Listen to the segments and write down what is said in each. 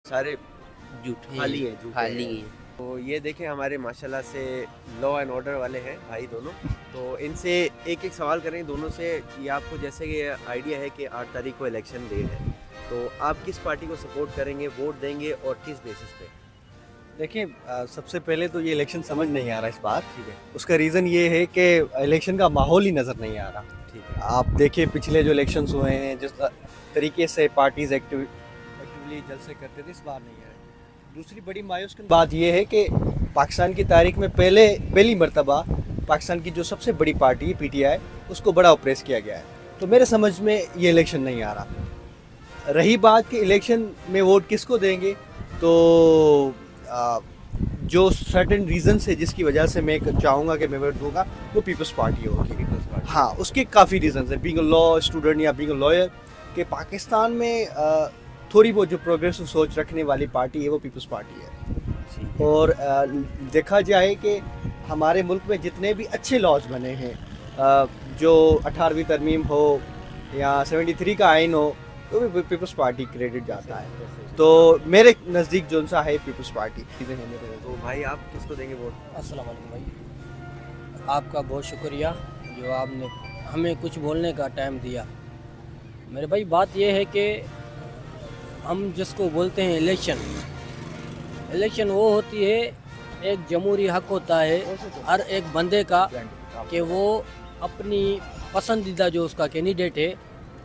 सारे झूठ खाली है, झूठे खाली हैं। हैं। तो ये देखें हमारे माशाल्लाह से लॉ एंड ऑर्डर वाले हैं भाई दोनों। तो इनसे एक एक सवाल करें दोनों से। ये आपको जैसे कि आइडिया है कि 8 तारीख को इलेक्शन डेट है, तो आप किस पार्टी को सपोर्ट करेंगे, वोट देंगे और किस बेसिस पे? देखिए सबसे पहले तो ये इलेक्शन समझ नहीं आ रहा इस बार। ठीक है, उसका रीज़न ये है कि इलेक्शन का माहौल ही नज़र नहीं आ रहा। ठीक है। आप देखिए पिछले जो इलेक्शंस हुए हैं, जिस तरीके से पार्टीज एक्टिवली जलसे करते थे, इस बार नहीं है। दूसरी बड़ी मायूस की बात यह है कि पाकिस्तान की तारीख में पहली मर्तबा पाकिस्तान की जो सबसे बड़ी पार्टी पीटीआई, उसको बड़ा ऑप्रेस किया गया है। तो मेरे समझ में ये इलेक्शन नहीं आ रहा। रही बात कि इलेक्शन में वोट किसको देंगे, तो जो सर्टेन रीज़न है जिसकी वजह से मैं चाहूँगा कि मैं वोट दूंगा, वो पीपल्स पार्टी होगी। People's Party. हाँ, उसके काफ़ी रीज़न है। बीइंग अ लॉ स्टूडेंट या बीइंग अ लॉयर, कि पाकिस्तान में थोड़ी बहुत जो प्रोग्रेसिव सोच रखने वाली पार्टी है वो पीपल्स पार्टी है। ठीक है। और देखा जाए कि हमारे मुल्क में जितने भी अच्छे लॉज बने हैं, जो 18वीं तरमीम हो या 73 का आइन हो, तो भी पीपल्स पार्टी क्रेडिट जाता है। तो मेरे नज़दीक जो सा है पीपल्स पार्टी चीज़ें हैं मेरे नज़दीक। तो भाई आप किसको देंगे वोट? अस्सलाम वालेकुम भाई, आपका बहुत शुक्रिया जो आपने हमें कुछ बोलने का टाइम दिया। मेरे भाई बात यह है कि हम जिसको बोलते हैं इलेक्शन वो होती है, एक जमहूरी हक होता है हर एक बंदे का कि वो अपनी पसंदीदा जो उसका कैंडिडेट है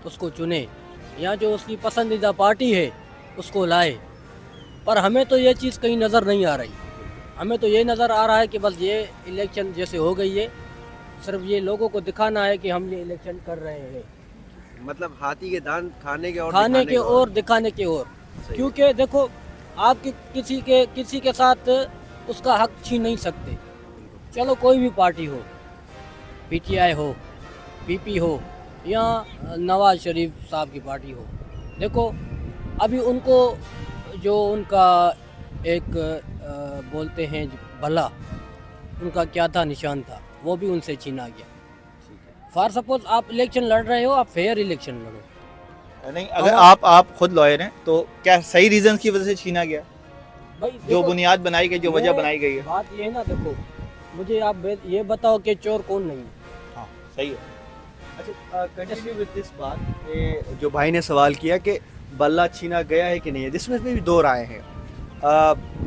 उसको चुने, या जो उसकी पसंदीदा पार्टी है उसको लाए। पर हमें तो ये चीज़ कहीं नज़र नहीं आ रही। हमें तो ये नज़र आ रहा है कि बस ये इलेक्शन जैसे हो गई है, सिर्फ ये लोगों को दिखाना है कि हम ये इलेक्शन कर रहे हैं, मतलब हाथी के दांत खाने के और खाने के दिखाने और दिखाने के और। सही है। क्योंकि देखो, आप किसी के साथ उसका हक छीन नहीं सकते। चलो कोई भी पार्टी हो, पीटीआई हो, पीपी हो, या नवाज शरीफ साहब की पार्टी हो, देखो अभी उनको जो उनका एक बोलते हैं भला, उनका क्या था, निशान था, वो भी उनसे छीना गया। फॉर सपोज आप इलेक्शन लड़ रहे हो, आप फेयर इलेक्शन लड़ो। नहीं, अगर आप खुद लॉयर हैं तो क्या सही रीजन की वजह से छीना गया? भाई जो देखो, बुनियाद बनाई गई, जो वजह ये बनाई गई है। बात ये है ना, देखो मुझे आप ये बताओ कि चोर कौन नहीं है। हाँ, सही है। अच्छा, कंटिन्यू विद दिस बात कि जो भाई ने सवाल किया कि बल्ला छीना गया है कि नहीं है, जिसमें भी दो राय हैं।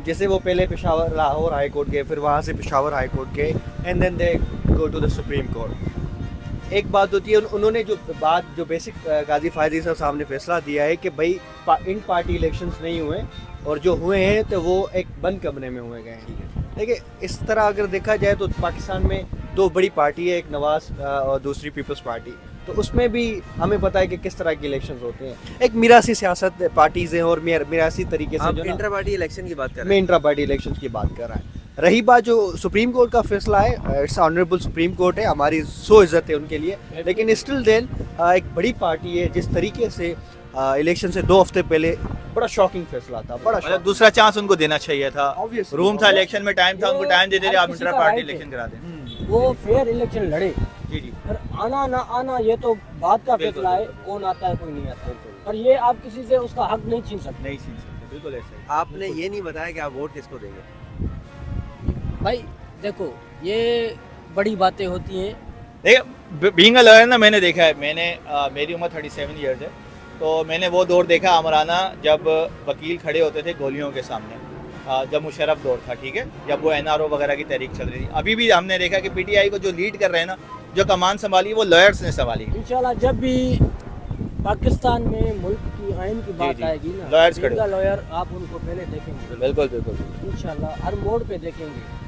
जैसे वो पहले पेशावर लाहौर हाई कोर्ट गए, फिर वहाँ से पेशावर हाई कोर्ट गए, and then they go to the supreme court. एक बात होती है, उन्होंने जो बेसिक गाजी फायदी साहब सामने फैसला दिया है कि भाई इन पार्टी इलेक्शंस नहीं हुए, और जो हुए हैं तो वो एक बंद कमरे में हुए गए हैं। देखिए, इस तरह अगर देखा जाए तो पाकिस्तान में दो बड़ी पार्टी है, एक नवाज और दूसरी पीपल्स पार्टी। तो उसमें भी हमें पता है कि किस तरह के इलेक्शंस होते हैं। एक मिरासी सियासत पार्टीज़ हैं और मिरासी तरीके से आप जो इंटर पार्टी इलेक्शन की बात कर रहे मैं इंट्रा पार्टी इलेक्शंस की बात कर रहा है। रही बात जो सुप्रीम कोर्ट का फैसला है, इट्स ऑनरेबल सुप्रीम कोर्ट है, हमारी सो इज्जत है उनके लिए, लेकिन स्टिल देन एक बड़ी पार्टी है, जिस तरीके से इलेक्शन से 2 हफ्ते पहले बड़ा शॉकिंग फैसला था, बड़ा मतलब दूसरा चांस उनको देना चाहिए था। Obviously, रूम था, इलेक्शन में टाइम था, उनको टाइम दे दे, आप किसी इंटर का पार्टी right है। इलेक्शन करा दें। वो फेयर इलेक्शन लड़े, जी जी, फिर आना ना आना ये तो बात का बिल्कुल, फैसला है, कौन आता है कोई नहीं आता है। और ये आप किसी से उसका हक नहीं छीन सकते। नहीं छीन सकते, बिल्कुल ऐसा ही। आपने ये नहीं बताया कि आप वोट किसको देंगे। भाई देखो, ये बड़ी बातें होती हैं। देखिए, बीइंग अ लॉयर ना, मैंने देखा है, मेरी उम्र 37 ईयर्स है, तो मैंने वो दौर देखा आमराना, जब वकील खड़े होते थे गोलियों के सामने, जब मुशर्रफ दौर था, ठीक है, जब वो एनआरओ वगैरह की तहरीक चल रही थी। अभी भी हमने देखा कि पीटीआई को जो लीड कर रहे हैं ना, जो कमान संभाली, वो लॉयर्स ने संभाली। इंशाल्लाह जब भी पाकिस्तान में मुल्क की आइन की बात जी। आएगी ना, Lawyers खड़े। लॉयर आप उनको पहले देखेंगे, बिल्कुल बिल्कुल। इंशाल्लाह हर मोड़ पे देखेंगे।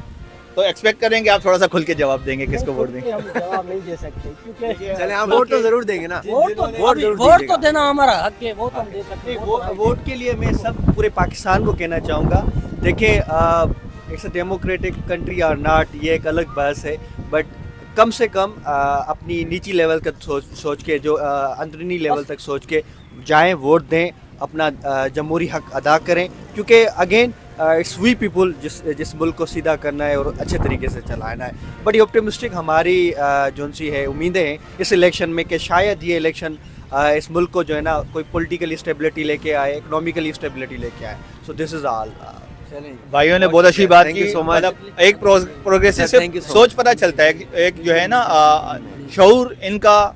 तो एक्सपेक्ट करेंगे आप थोड़ा सा खुल के जवाब देंगे किसको वोट नहीं, देंगे। हम जवाब नहीं दे सकते, क्योंकि चले आप वोट तो जरूर देंगे ना। वोट जरूर तो दीजिएगा। देना हमारा हक है, वो तो हम दे सकते हैं। वोट के लिए मैं सब पूरे पाकिस्तान को कहना चाहूँगा, देखिए इट्स अ डेमोक्रेटिक कंट्री और नॉट, ये एक अलग बहस है, बट कम से कम अपनी नीची लेवल का सोच के, जो अंदरूनी लेवल तक सोच के जाएं, वोट दें, अपना जमहूरी हक अदा करें, क्योंकि अगेन इट्स वी पीपल जिस मुल्क को सीधा करना है और अच्छे तरीके से चलाना है। बड़ी ऑप्टिमिस्टिक हमारी जोन सी है उम्मीदें हैं इस इलेक्शन में कि शायद ये इलेक्शन इस मुल्क को जो है ना कोई पॉलिटिकल स्टेबिलिटी लेके आए, इकोनॉमिकली स्टेबिलिटी लेके आए। So this is all. भाइयों ने बहुत अच्छी बात Thank की। you so much. मतलब एक प्रोग्रेसिव Sir, thank you से so सोच पता चलता है, एक जो है ना शऊर इनका